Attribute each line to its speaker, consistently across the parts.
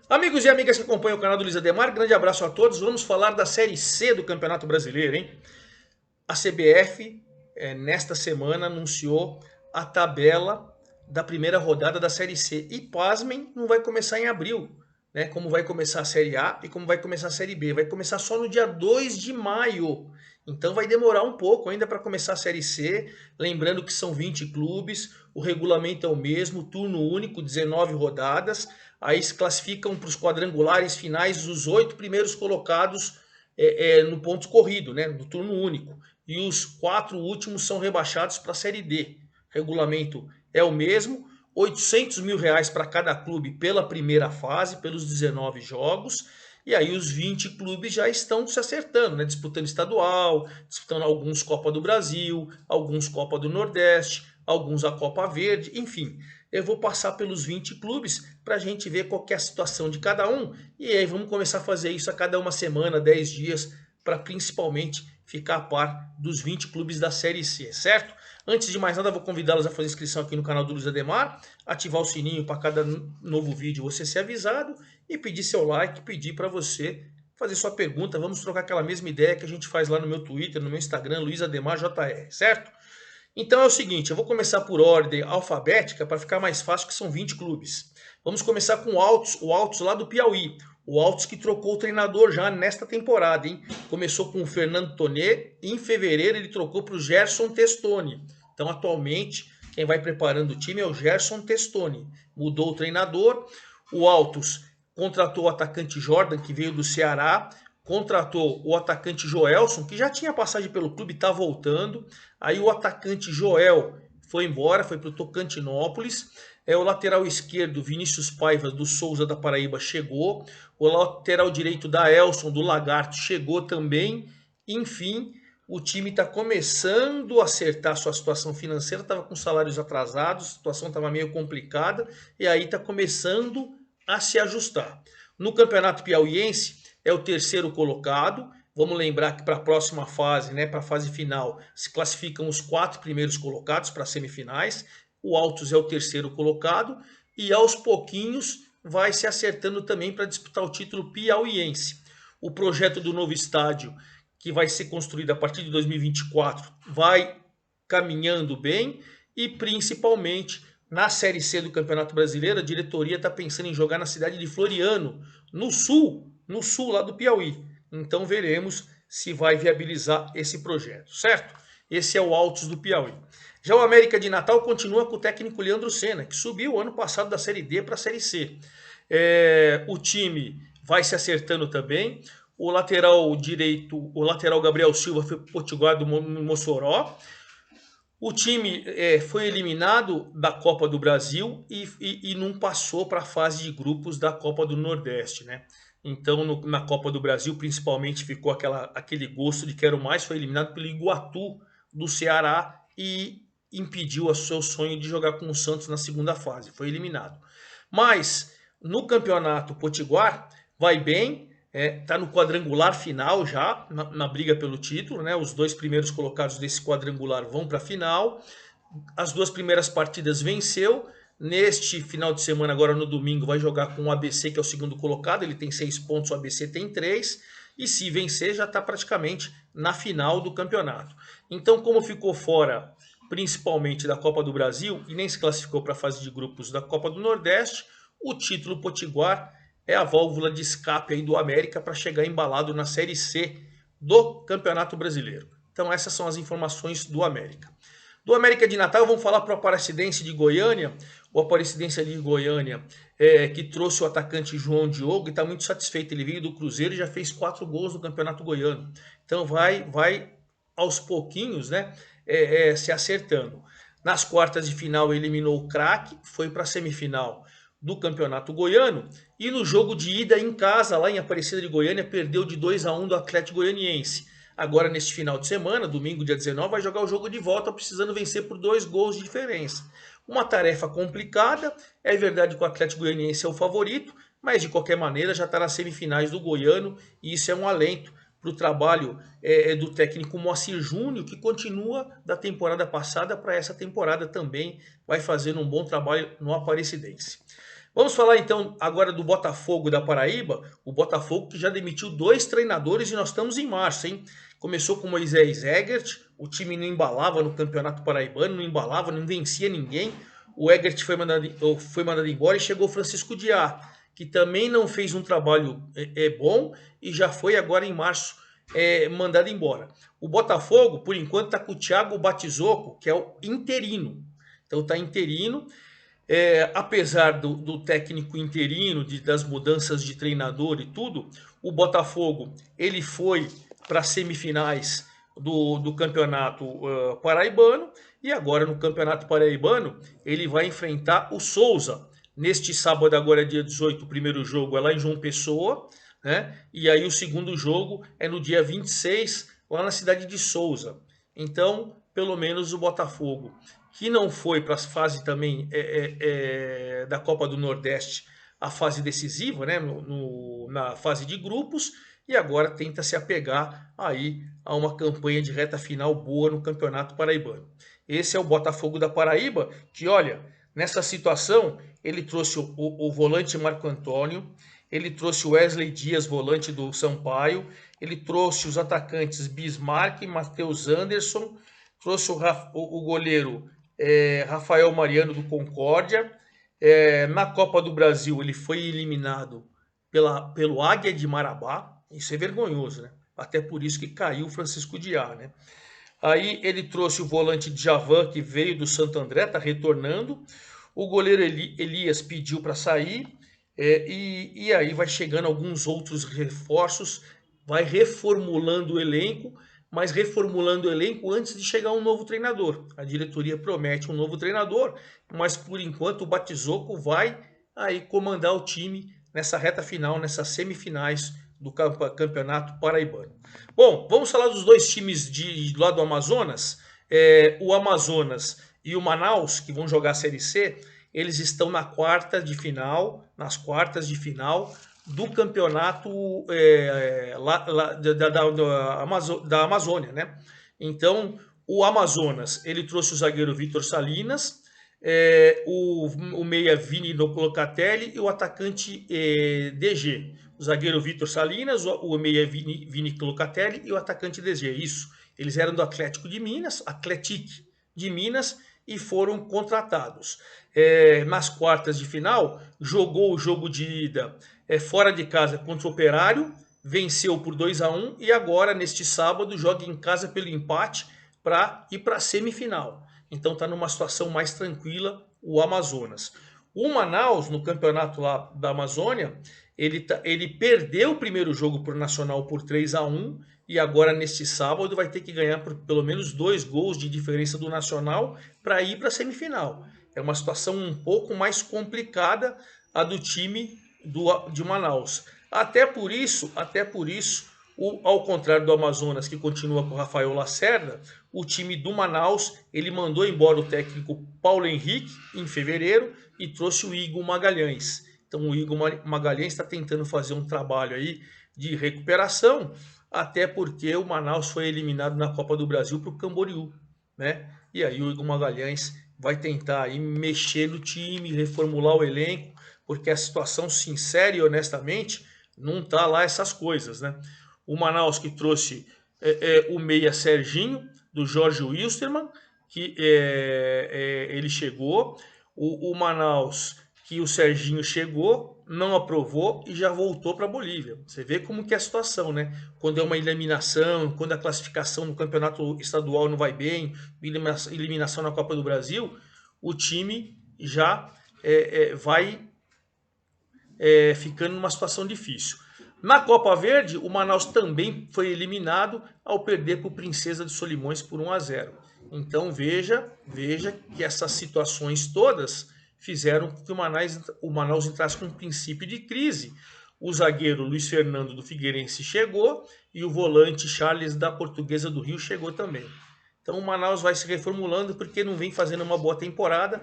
Speaker 1: Amigos e amigas que acompanham o canal do Luiz Ademar, grande abraço a todos. Vamos falar da Série C do Campeonato Brasileiro, hein? A CBF, nesta semana, anunciou a tabela da primeira rodada da Série C. E, pasmem, não vai começar em abril, né? Como vai começar a Série A e como vai começar a Série B. Vai começar só no dia 2 de maio. Então vai demorar um pouco ainda para começar a Série C. Lembrando que são 20 clubes, o regulamento é o mesmo, turno único, 19 rodadas. Aí se classificam para os quadrangulares finais os 8 primeiros colocados no ponto corrido, né? No turno único. E os 4 últimos são rebaixados para a Série D. O regulamento é o mesmo, R$ 800 mil para cada clube pela primeira fase, pelos 19 jogos. E aí os 20 clubes já estão se acertando, né? Disputando estadual, disputando alguns Copa do Brasil, alguns Copa do Nordeste, alguns a Copa Verde, enfim. Eu vou passar pelos 20 clubes para a gente ver qual é a situação de cada um. E aí vamos começar a fazer isso a cada uma semana, 10 dias, para principalmente ficar a par dos 20 clubes da Série C, certo? Antes de mais nada, vou convidá-los a fazer inscrição aqui no canal do Luiz Ademar, ativar o sininho para cada novo vídeo você ser avisado e pedir seu like, pedir para você fazer sua pergunta. Vamos trocar aquela mesma ideia que a gente faz lá no meu Twitter, no meu Instagram, Luiz Ademar JR, certo? Então é o seguinte, eu vou começar por ordem alfabética para ficar mais fácil, que são 20 clubes. Vamos começar com o Altos lá do Piauí. O Altos que trocou o treinador já nesta temporada, hein? Começou com o Fernando Tonê e em fevereiro ele trocou para o Gerson Testoni. Então atualmente quem vai preparando o time é o Gerson Testoni. Mudou o treinador. O Altos contratou o atacante Jordan, que veio do Ceará. Contratou o atacante Joelson, que já tinha passagem pelo clube, está voltando. Aí o atacante Joel foi embora, foi para o Tocantinópolis. O lateral esquerdo, Vinícius Paiva, do Souza da Paraíba, chegou. O lateral direito da Elson, do Lagarto, chegou também. Enfim, o time está começando a acertar sua situação financeira, estava com salários atrasados, a situação estava meio complicada, e aí está começando a se ajustar. No Campeonato Piauiense, é o terceiro colocado. Vamos lembrar que para a próxima fase, né, para a fase final, se classificam os 4 primeiros colocados para as semifinais. O Altos é o terceiro colocado e aos pouquinhos vai se acertando também para disputar o título piauiense. O projeto do novo estádio, que vai ser construído a partir de 2024, vai caminhando bem e principalmente na Série C do Campeonato Brasileiro, a diretoria está pensando em jogar na cidade de Floriano, no sul lá do Piauí. Então veremos se vai viabilizar esse projeto, certo? Esse é o Altos do Piauí. Já o América de Natal continua com o técnico Leandro Senna, que subiu ano passado da Série D para a Série C. O time vai se acertando também. O lateral direito, o lateral Gabriel Silva foi potiguar do Mossoró. O time foi eliminado da Copa do Brasil e não passou para a fase de grupos da Copa do Nordeste, né? Então, na Copa do Brasil, principalmente, ficou aquele gosto de quero mais. Foi eliminado pelo Iguatu do Ceará e impediu o seu sonho de jogar com o Santos na segunda fase. Foi eliminado. Mas, no Campeonato Potiguar, vai bem. Tá no quadrangular final já, na briga pelo título, né? Os 2 primeiros colocados desse quadrangular vão para a final. As 2 primeiras partidas venceu. Neste final de semana, agora no domingo, vai jogar com o ABC, que é o segundo colocado. Ele tem 6 pontos, o ABC tem 3. E se vencer, já está praticamente na final do campeonato. Então, como ficou fora, principalmente da Copa do Brasil, e nem se classificou para a fase de grupos da Copa do Nordeste, o título potiguar é a válvula de escape aí do América para chegar embalado na Série C do Campeonato Brasileiro. Então essas são as informações do América. Do América de Natal, vamos falar para o Aparecidense de Goiânia. O Aparecidense de Goiânia, que trouxe o atacante João Diogo e está muito satisfeito. Ele veio do Cruzeiro e já fez 4 gols no Campeonato Goiano. Então vai aos pouquinhos, né, se acertando. Nas quartas de final eliminou o Craque, foi para a semifinal do Campeonato Goiano e no jogo de ida em casa, lá em Aparecida de Goiânia, perdeu de 2-1 do Atlético Goianiense. Agora, neste final de semana, domingo, dia 19, vai jogar o jogo de volta, precisando vencer por 2 gols de diferença. Uma tarefa complicada, é verdade que o Atlético Goianiense é o favorito, mas de qualquer maneira já está nas semifinais do Goiano e isso é um alento para o trabalho do técnico Moacir Júnior, que continua da temporada passada para essa temporada também, vai fazendo um bom trabalho no Aparecidense. Vamos falar então agora do Botafogo da Paraíba. O Botafogo que já demitiu 2 treinadores e nós estamos em março, hein? Começou com Moisés Egert, o time não embalava no Campeonato Paraibano, não embalava, não vencia ninguém. O Egert foi mandado embora e chegou o Francisco Diá, que também não fez um trabalho bom e já foi agora em março mandado embora. O Botafogo, por enquanto, está com o Thiago Batizocco, que é o interino. Então está interino. Apesar do técnico interino, das mudanças de treinador e tudo, o Botafogo ele foi para as semifinais do campeonato paraibano e agora no campeonato paraibano ele vai enfrentar o Souza. Neste sábado, agora dia 18, o primeiro jogo é lá em João Pessoa, né? E aí o segundo jogo é no dia 26, lá na cidade de Souza. Então, pelo menos o Botafogo, que não foi para a fase também da Copa do Nordeste, a fase decisiva, né, na fase de grupos, e agora tenta se apegar aí a uma campanha de reta final boa no Campeonato Paraibano. Esse é o Botafogo da Paraíba, que olha, nessa situação, ele trouxe o volante Marco Antônio, ele trouxe o Wesley Dias, volante do Sampaio, ele trouxe os atacantes Bismarck, Matheus Anderson, trouxe o goleiro Rafael Mariano do Concórdia. Na Copa do Brasil ele foi eliminado pelo Águia de Marabá. Isso é vergonhoso, né? Até por isso que caiu o Francisco Diá, né? Aí ele trouxe o volante Djavan, que veio do Santo André, está retornando. O goleiro Elias pediu para sair. E aí vai chegando alguns outros reforços, vai reformulando o elenco, mas reformulando o elenco antes de chegar um novo treinador. A diretoria promete um novo treinador, mas por enquanto o Batizocco vai aí comandar o time nessa reta final, nessas semifinais do Campeonato Paraibano. Bom, vamos falar dos dois times lá do Amazonas. O Amazonas e o Manaus, que vão jogar a Série C, eles estão nas quartas de final do campeonato da Amazônia, né? Então, o Amazonas, ele trouxe o zagueiro Vitor Salinas, o meia Vini Locatelli e o atacante DG. O zagueiro Vitor Salinas, o meia Vini Locatelli e o atacante DG. Isso, eles eram do Atlético de Minas, Atlético de Minas, e foram contratados. Nas quartas de final, jogou o jogo de ida fora de casa contra o Operário, venceu por 2-1 e agora, neste sábado, joga em casa pelo empate para ir para a semifinal. Então está numa situação mais tranquila o Amazonas. O Manaus, no campeonato lá da Amazônia, ele perdeu o primeiro jogo para o Nacional por 3-1 e agora neste sábado vai ter que ganhar por pelo menos 2 gols de diferença do Nacional para ir para a semifinal. É uma situação um pouco mais complicada a do time de Manaus. Até por isso, ao contrário do Amazonas, que continua com o Rafael Lacerda, o time do Manaus ele mandou embora o técnico Paulo Henrique em fevereiro e trouxe o Igor Magalhães. Então o Igor Magalhães está tentando fazer um trabalho aí de recuperação, até porque o Manaus foi eliminado na Copa do Brasil para o Camboriú, né? E aí o Igor Magalhães vai tentar aí mexer no time, reformular o elenco, porque a situação, sincera e honestamente, não tá lá essas coisas, né? O Manaus que trouxe o meia Serginho, do Jorge Wilstermann, que ele chegou. O Manaus, que o Serginho chegou, não aprovou e já voltou para a Bolívia. Você vê como que é a situação, né? Quando é uma eliminação, quando a classificação no campeonato estadual não vai bem, eliminação na Copa do Brasil, o time já vai ficando numa situação difícil. Na Copa Verde, o Manaus também foi eliminado ao perder para o Princesa de Solimões por 1-0. Então veja que essas situações todas fizeram com que o Manaus entrasse com um princípio de crise. O zagueiro Luiz Fernando do Figueirense chegou e o volante Charles da Portuguesa do Rio chegou também. Então o Manaus vai se reformulando porque não vem fazendo uma boa temporada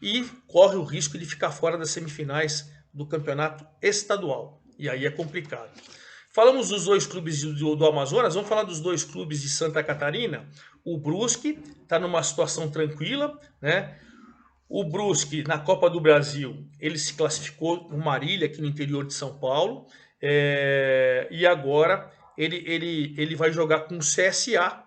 Speaker 1: e corre o risco de ficar fora das semifinais do campeonato estadual. E aí é complicado. Falamos dos 2 clubes do Amazonas, vamos falar dos 2 clubes de Santa Catarina. O Brusque está numa situação tranquila, né? O Brusque, na Copa do Brasil, ele se classificou no Marília, aqui no interior de São Paulo, e agora ele vai jogar com o CSA,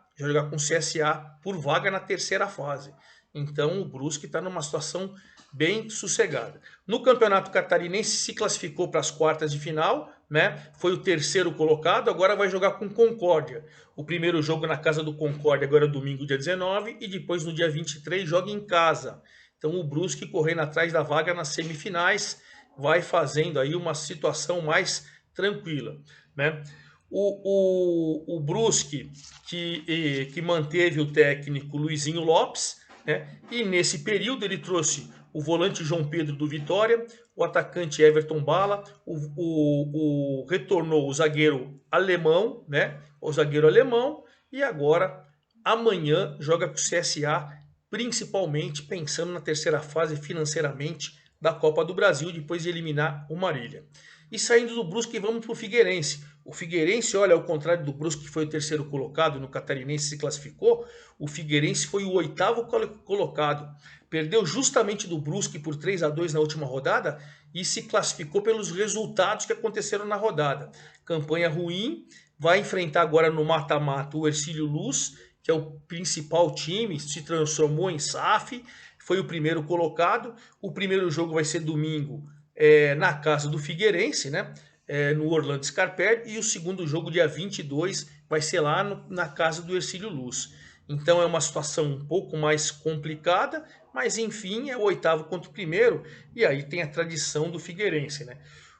Speaker 1: por vaga na terceira fase. Então o Brusque está numa situação bem sossegada. No Campeonato Catarinense se classificou para as quartas de final, né? Foi o terceiro colocado, agora vai jogar com Concórdia. O primeiro jogo na casa do Concórdia agora é domingo, dia 19, e depois no dia 23 joga em casa. Então o Brusque correndo atrás da vaga nas semifinais, vai fazendo aí uma situação mais tranquila, né? O Brusque que manteve o técnico Luizinho Lopes, né? E nesse período ele trouxe o volante João Pedro do Vitória, o atacante Everton Bala, retornou o zagueiro alemão, né? O zagueiro alemão, e agora amanhã joga com o CSA, principalmente pensando na terceira fase financeiramente da Copa do Brasil, depois de eliminar o Marília. E saindo do Brusque, vamos para o Figueirense. O Figueirense, olha, ao contrário do Brusque, que foi o terceiro colocado, no Catarinense se classificou, o Figueirense foi o oitavo colocado. Perdeu justamente do Brusque por 3-2 na última rodada e se classificou pelos resultados que aconteceram na rodada. Campanha ruim, vai enfrentar agora no mata-mata o Hercílio Luz, que é o principal time, se transformou em SAF, foi o primeiro colocado. O primeiro jogo vai ser domingo, na casa do Figueirense, né? No Orlando Scarpelli, e o segundo jogo, dia 22, vai ser lá na casa do Hercílio Luz. Então é uma situação um pouco mais complicada, mas enfim, é o oitavo contra o primeiro, e aí tem a tradição do Figueirense, né?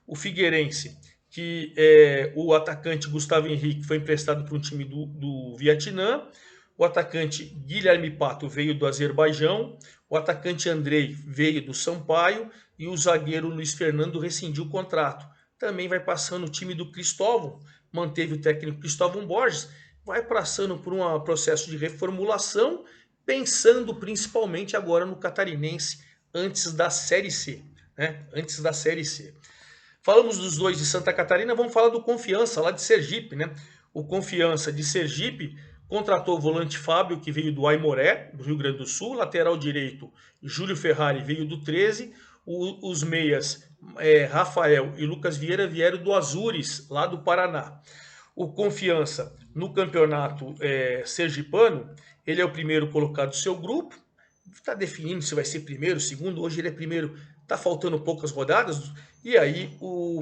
Speaker 1: O Figueirense, que o atacante Gustavo Henrique foi emprestado para um time do Vietnã, o atacante Guilherme Pato veio do Azerbaijão, o atacante Andrei veio do Sampaio e o zagueiro Luiz Fernando rescindiu o contrato. Também vai passando o time do Cristóvão, manteve o técnico Cristóvão Borges, vai passando por um processo de reformulação, pensando principalmente agora no Catarinense, antes da Série C, né? Antes da Série C. Falamos dos dois de Santa Catarina, vamos falar do Confiança, lá de Sergipe, né? O Confiança de Sergipe contratou o volante Fábio, que veio do Aimoré, do Rio Grande do Sul, lateral direito Júlio Ferrari veio do 13, os meias Rafael e Lucas Vieira vieram do Azures, lá do Paraná. O Confiança, no campeonato sergipano, ele é o primeiro colocado do seu grupo, está definindo se vai ser primeiro, segundo, hoje ele é primeiro, está faltando poucas rodadas, e aí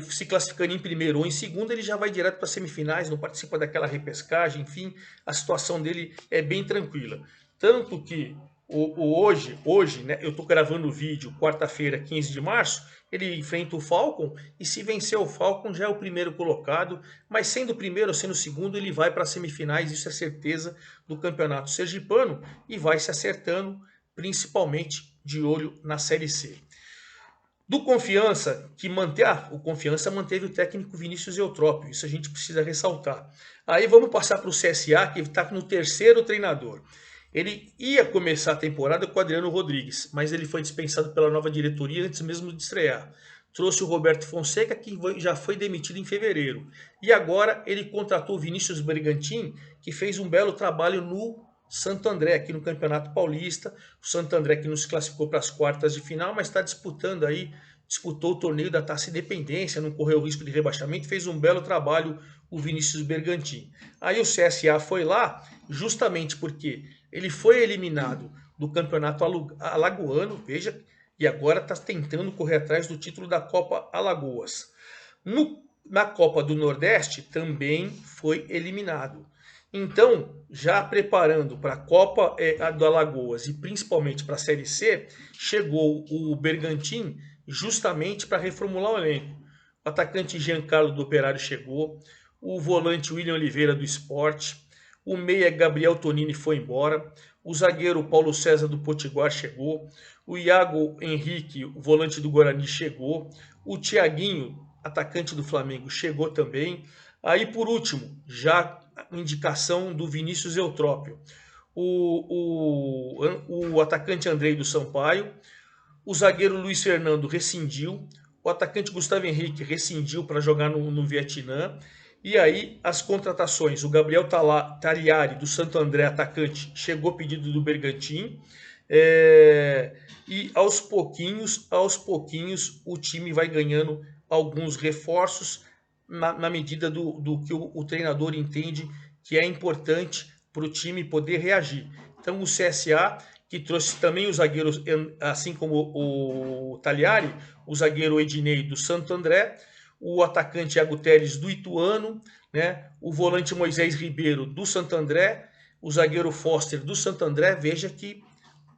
Speaker 1: se classificando em primeiro ou em segundo, ele já vai direto para as semifinais, não participa daquela repescagem, enfim, a situação dele é bem tranquila. Tanto que hoje, né, eu estou gravando o vídeo quarta-feira, 15 de março, ele enfrenta o Falcon, e se vencer o Falcon já é o primeiro colocado, mas sendo o primeiro ou sendo o segundo, ele vai para as semifinais, isso é certeza do campeonato sergipano, e vai se acertando, principalmente de olho na Série C. Do Confiança, o Confiança manteve o técnico Vinícius Eutrópio, isso a gente precisa ressaltar. Aí vamos passar para o CSA, que está no terceiro treinador. Ele ia começar a temporada com o Adriano Rodrigues, mas ele foi dispensado pela nova diretoria antes mesmo de estrear. Trouxe o Roberto Fonseca, que já foi demitido em fevereiro. E agora ele contratou o Vinícius Bergantin, que fez um belo trabalho no Santo André, aqui no Campeonato Paulista. O Santo André que não se classificou para as quartas de final, mas está disputando aí, disputou o torneio da Taça Independência, não correu o risco de rebaixamento, fez um belo trabalho o Vinícius Bergantin. Aí o CSA foi lá, justamente porque ele foi eliminado do Campeonato Alagoano, veja, e agora está tentando correr atrás do título da Copa Alagoas. Na Copa do Nordeste também foi eliminado. Então, já preparando para a Copa do Alagoas e principalmente para a Série C, chegou o Bergantin justamente para reformular o elenco. O atacante Giancarlo do Operário chegou, o volante William Oliveira do Sport, o meia Gabriel Tonini foi embora, o zagueiro Paulo César do Potiguar chegou, o Iago Henrique, o volante do Guarani, chegou, o Thiaguinho, atacante do Flamengo, chegou também. Aí, por último, já a indicação do Vinícius Eutrópio, o atacante Andrei do Sampaio, o zagueiro Luiz Fernando rescindiu, o atacante Gustavo Henrique rescindiu para jogar no Vietnã. E aí as contratações, o Gabriel Tariari do Santo André, atacante, chegou pedido do Bergantin. E aos pouquinhos, o time vai ganhando alguns reforços na medida do que o treinador entende que é importante para o time poder reagir. Então o CSA, que trouxe também os zagueiros, assim como o Tagliari, o zagueiro Ednei do Santo André, o atacante Iago Teres do Ituano, né? O volante Moisés Ribeiro do Santo André, o zagueiro Foster do Santo André. Veja que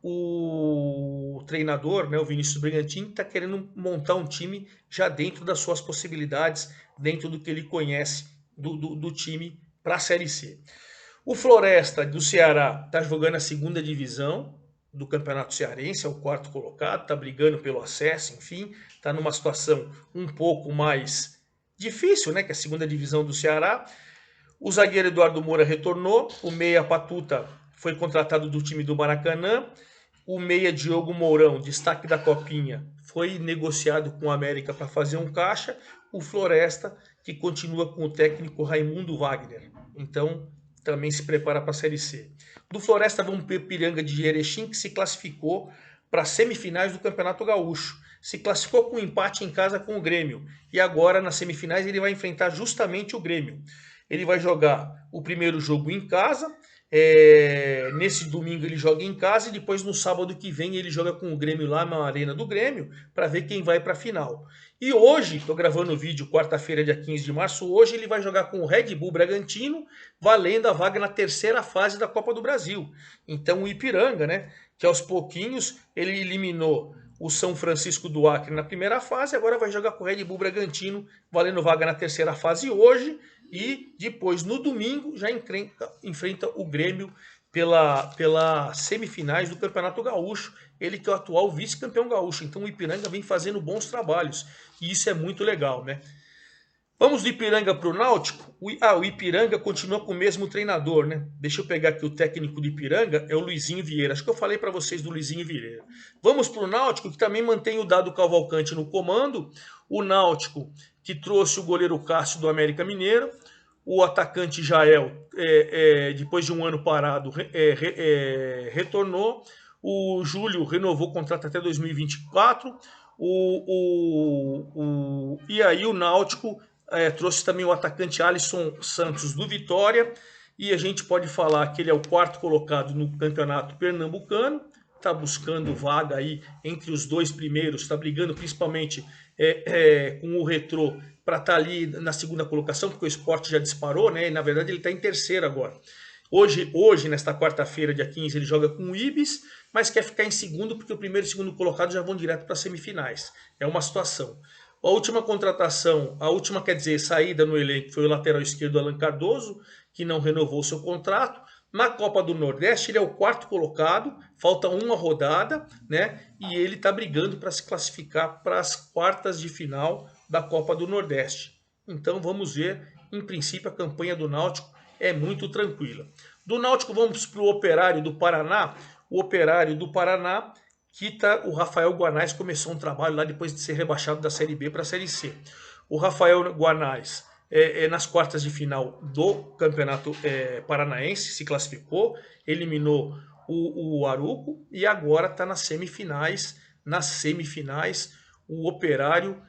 Speaker 1: o treinador, né, o Vinícius Brigantini, está querendo montar um time já dentro das suas possibilidades, dentro do que ele conhece do time para a Série C. O Floresta do Ceará está jogando a segunda divisão do Campeonato Cearense, é o quarto colocado, está brigando pelo acesso, enfim, está numa situação um pouco mais difícil, né, que a segunda divisão do Ceará. O zagueiro Eduardo Moura retornou, o meia Patuta foi contratado do time do Maracanã, o meia Diogo Mourão, destaque da Copinha, foi negociado com o América para fazer um caixa. O Floresta, que continua com o técnico Raimundo Wagner. Então, também se prepara para a Série C. Do Floresta vamos para o Ipiranga de Erechim, que se classificou para as semifinais do Campeonato Gaúcho. Se classificou com um empate em casa com o Grêmio. E agora, nas semifinais, ele vai enfrentar justamente o Grêmio. Ele vai jogar o primeiro jogo em casa. Nesse domingo ele joga em casa e depois no sábado que vem ele joga com o Grêmio lá na Arena do Grêmio para ver quem vai para a final. E hoje, estou gravando o vídeo quarta-feira, dia 15 de março, hoje ele vai jogar com o Red Bull Bragantino, valendo a vaga na terceira fase da Copa do Brasil. Então o Ipiranga, né, que aos pouquinhos ele eliminou o São Francisco do Acre na primeira fase, agora vai jogar com o Red Bull Bragantino, valendo vaga na terceira fase hoje. E depois, no domingo, já enfrenta o Grêmio pela semifinais do Campeonato Gaúcho. Ele que é o atual vice-campeão gaúcho. Então o Ipiranga vem fazendo bons trabalhos. E isso é muito legal, né? Vamos do Ipiranga para o Náutico? O Ipiranga continua com o mesmo treinador, né? Deixa eu pegar aqui o técnico do Ipiranga, é o Luizinho Vieira. Acho que eu falei para vocês do Luizinho Vieira. Vamos para o Náutico, que também mantém o Dado Cavalcante no comando. O Náutico, que trouxe o goleiro Cássio do América Mineiro. O atacante Jael, depois de um ano parado, retornou. O Júlio renovou o contrato até 2024. E aí o Náutico trouxe também o atacante Alisson Santos do Vitória. E a gente pode falar que ele é o quarto colocado no campeonato pernambucano. Está buscando vaga aí entre os dois primeiros. Está brigando principalmente com o Retrô para estar ali na segunda colocação, porque o Sport já disparou, né? E na verdade ele está em terceiro agora. Hoje, nesta quarta-feira, dia 15, ele joga com o Ibis, mas quer ficar em segundo, porque o primeiro e o segundo colocado já vão direto para as semifinais. É uma situação. A última contratação, saída no elenco foi o lateral esquerdo Alan Cardoso, que não renovou seu contrato. Na Copa do Nordeste, ele é o quarto colocado, falta uma rodada, né? E ele está brigando para se classificar para as quartas de final da Copa do Nordeste. Então vamos ver, em princípio a campanha do Náutico é muito tranquila. Do Náutico vamos para o Operário do Paraná. O Operário do Paraná, que o Rafael Guanais começou um trabalho lá depois de ser rebaixado da Série B para a Série C. O Rafael Guanais nas quartas de final do Campeonato Paranaense se classificou, eliminou o Aruco e agora está nas semifinais. Nas semifinais, o Operário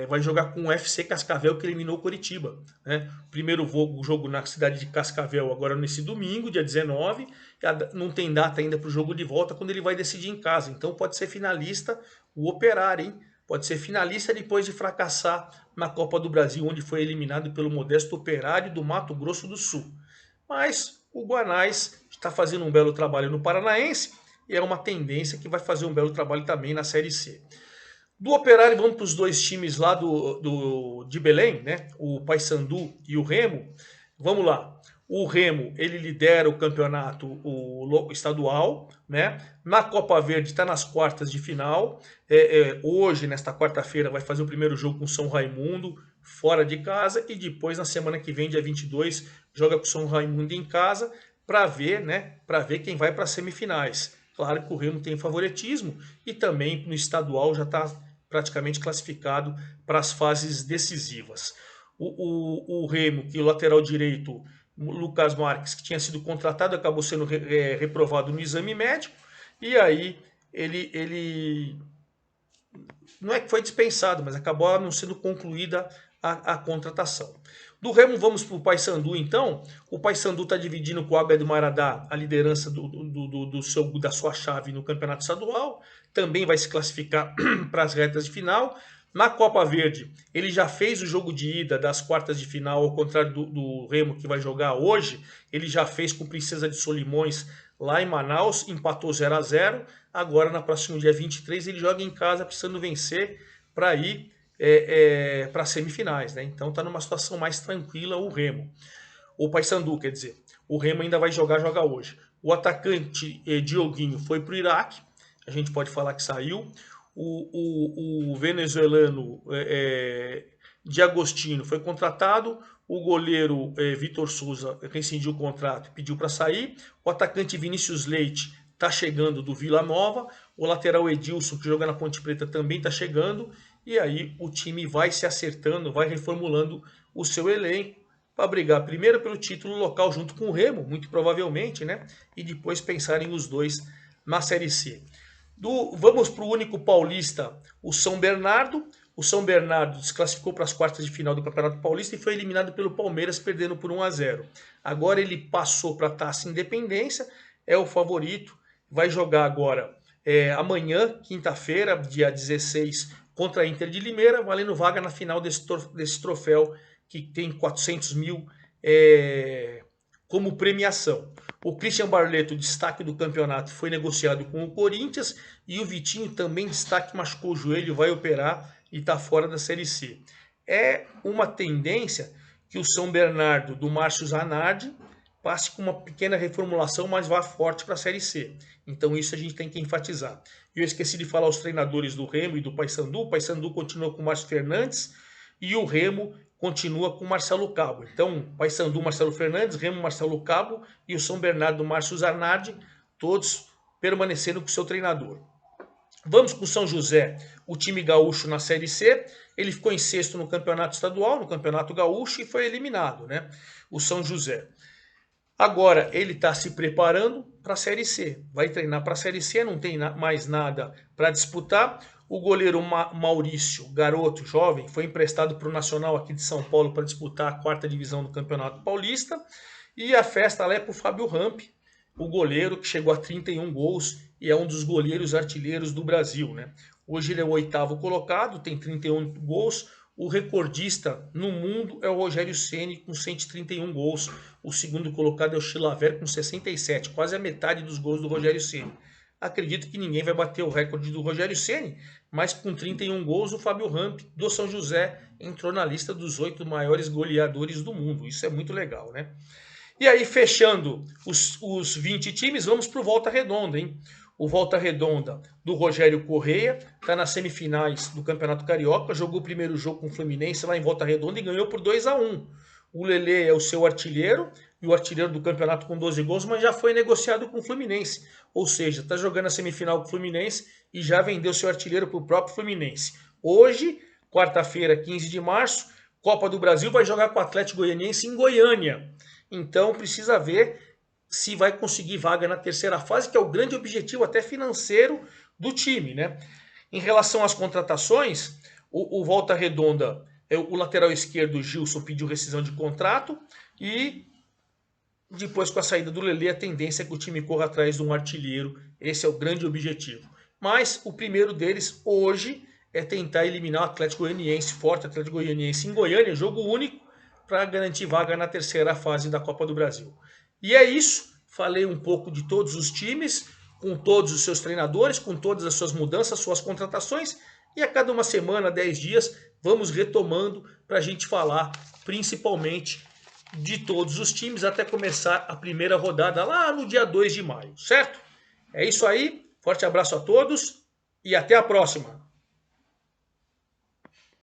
Speaker 1: vai jogar com o FC Cascavel, que eliminou o Coritiba, né? Primeiro jogo na cidade de Cascavel agora nesse domingo, dia 19. Não tem data ainda para o jogo de volta, quando ele vai decidir em casa. Então pode ser finalista o Operário, hein? Pode ser finalista depois de fracassar na Copa do Brasil, onde foi eliminado pelo modesto Operário do Mato Grosso do Sul. Mas o Guanais está fazendo um belo trabalho no Paranaense e é uma tendência que vai fazer um belo trabalho também na Série C. Do Operário vamos para os dois times lá de Belém, né? O Paysandu e o Remo. Vamos lá. O Remo, ele lidera o campeonato estadual, né? Na Copa Verde está nas quartas de final. Hoje, nesta quarta-feira, vai fazer o primeiro jogo com o São Raimundo, fora de casa. E depois, na semana que vem, dia 22, joga com o São Raimundo em casa para ver, né? Para ver quem vai para as semifinais. Claro que o Remo tem favoritismo e também no estadual já está praticamente classificado para as fases decisivas. O Remo, que o lateral direito, Lucas Marques, que tinha sido contratado, acabou sendo reprovado no exame médico. e aí ele não é que foi dispensado, mas acabou não sendo concluída a contratação. Do Remo, vamos para o Paysandu, então. O Paysandu está dividindo com o Águia do Maratá a liderança da sua chave no Campeonato Estadual. Também vai se classificar para as retas de final. Na Copa Verde, ele já fez o jogo de ida das quartas de final, ao contrário do Remo, que vai jogar hoje. Ele já fez com o Princesa de Solimões lá em Manaus, empatou 0-0. Agora, na próxima dia 23, ele joga em casa, precisando vencer para ir para as semifinais, né? Então está numa situação mais tranquila o Remo. O Paysandu, quer dizer. O Remo ainda vai joga hoje. O atacante Dioguinho foi para o Iraque, a gente pode falar que saiu. O venezuelano Diagostino foi contratado. O goleiro Vitor Souza rescindiu o contrato, pediu para sair. O atacante Vinícius Leite está chegando do Vila Nova. O lateral Edilson, que joga na Ponte Preta, também está chegando. E aí o time vai se acertando, vai reformulando o seu elenco para brigar primeiro pelo título local junto com o Remo, muito provavelmente, né? E depois pensarem os dois na Série C. Vamos para o único paulista, o São Bernardo. O São Bernardo desclassificou para as quartas de final do Campeonato Paulista e foi eliminado pelo Palmeiras, perdendo por 1-0. Agora ele passou para a Taça Independência, é o favorito, vai jogar agora amanhã, quinta-feira, dia 16, contra a Inter de Limeira, valendo vaga na final desse troféu que tem 400 mil como premiação. O Christian Barletto, destaque do campeonato, foi negociado com o Corinthians, e o Vitinho, também destaque, machucou o joelho, vai operar e está fora da Série C. É uma tendência que o São Bernardo, do Márcio Zanardi, passe com uma pequena reformulação, mas vá forte para a Série C. Então isso a gente tem que enfatizar. E eu esqueci de falar os treinadores do Remo e do Paysandu. O Paysandu continua com o Márcio Fernandes e o Remo continua com o Marcelo Cabo. Então, Paysandu, Marcelo Fernandes, Remo, Marcelo Cabo, e o São Bernardo, Márcio Zanardi, todos permanecendo com o seu treinador. Vamos com o São José, o time gaúcho na Série C. Ele ficou em sexto no Campeonato Estadual, no Campeonato Gaúcho, e foi eliminado, né? O São José. Agora ele está se preparando para a Série C. Vai treinar para a Série C, não tem mais nada para disputar. O goleiro Maurício, garoto, jovem, foi emprestado para o Nacional aqui de São Paulo para disputar a quarta divisão do Campeonato Paulista. E a festa lá é para o Fábio Ramp, o goleiro que chegou a 31 gols e é um dos goleiros artilheiros do Brasil, né? Hoje ele é o 8º colocado, tem 31 gols. O recordista no mundo é o Rogério Ceni com 131 gols. O segundo colocado é o Chilavert com 67, quase a metade dos gols do Rogério Ceni. Acredito que ninguém vai bater o recorde do Rogério Ceni, mas com 31 gols o Fábio Ramp do São José entrou na lista dos 8 maiores goleadores do mundo. Isso é muito legal, né? E aí, fechando os 20 times, vamos para o Volta Redonda, hein? O Volta Redonda do Rogério Correia está nas semifinais do Campeonato Carioca, jogou o primeiro jogo com o Fluminense lá em Volta Redonda e ganhou por 2-1. O Lelê é o seu artilheiro, e o artilheiro do campeonato com 12 gols, mas já foi negociado com o Fluminense. Ou seja, está jogando a semifinal com o Fluminense e já vendeu seu artilheiro para o próprio Fluminense. Hoje, quarta-feira, 15 de março, Copa do Brasil, vai jogar com o Atlético Goianiense em Goiânia. Então precisa ver se vai conseguir vaga na terceira fase, que é o grande objetivo até financeiro do time, né? Em relação às contratações, o Volta Redonda, o lateral esquerdo Gilson pediu rescisão de contrato, e depois, com a saída do Lelê, a tendência é que o time corra atrás de um artilheiro. Esse é o grande objetivo. Mas o primeiro deles hoje é tentar eliminar o Atlético Goianiense, forte Atlético Goianiense em Goiânia, jogo único, para garantir vaga na terceira fase da Copa do Brasil. E é isso, falei um pouco de todos os times, com todos os seus treinadores, com todas as suas mudanças, suas contratações, e a cada uma semana, 10 dias, vamos retomando para a gente falar principalmente de todos os times, até começar a primeira rodada lá no dia 2 de maio, certo? É isso aí, forte abraço a todos e até a próxima!